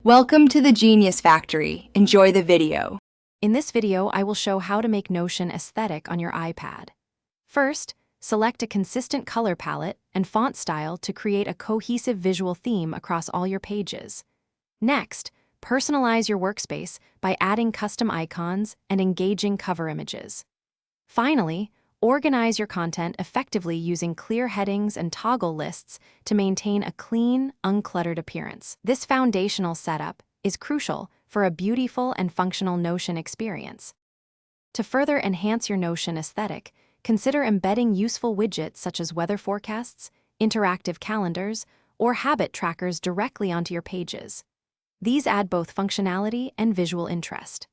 Welcome to the Genius Factory. Enjoy the video. In this video, I will show how to make Notion aesthetic on your iPad. First, select a consistent color palette and font style to create a cohesive visual theme across all your pages. Next, personalize your workspace by adding custom icons and engaging cover images. Finally, organize your content effectively using clear headings and toggle lists to maintain a clean, uncluttered appearance. This foundational setup is crucial for a beautiful and functional Notion experience. To further enhance your Notion aesthetic, consider embedding useful widgets such as weather forecasts, interactive calendars, or habit trackers directly onto your pages. These add both functionality and visual interest.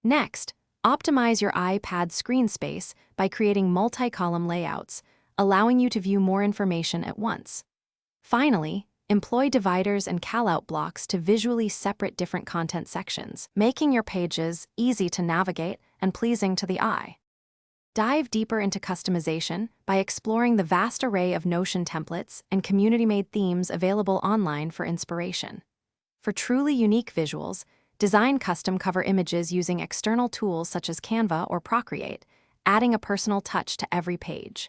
Next, optimize your iPad screen space by creating multi-column layouts, allowing you to view more information at once. Finally, employ dividers and callout blocks to visually separate different content sections, making your pages easy to navigate and pleasing to the eye. Dive deeper into customization by exploring the vast array of Notion templates and community-made themes available online for inspiration. For truly unique visuals, design custom cover images using external tools such as Canva or Procreate, adding a personal touch to every page.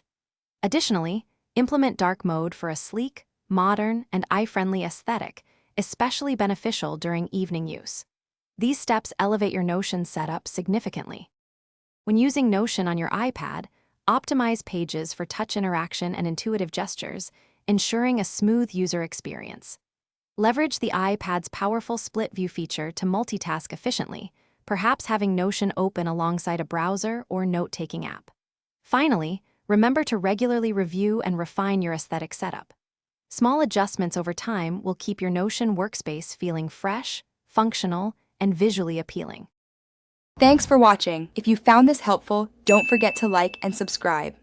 Additionally, implement dark mode for a sleek, modern, and eye-friendly aesthetic, especially beneficial during evening use. These steps elevate your Notion setup significantly. When using Notion on your iPad, optimize pages for touch interaction and intuitive gestures, ensuring a smooth user experience. Leverage the iPad's powerful split view feature to multitask efficiently, perhaps having Notion open alongside a browser or note-taking app. Finally, remember to regularly review and refine your aesthetic setup. Small adjustments over time will keep your Notion workspace feeling fresh, functional, and visually appealing. Thanks for watching. If you found this helpful, don't forget to like and subscribe.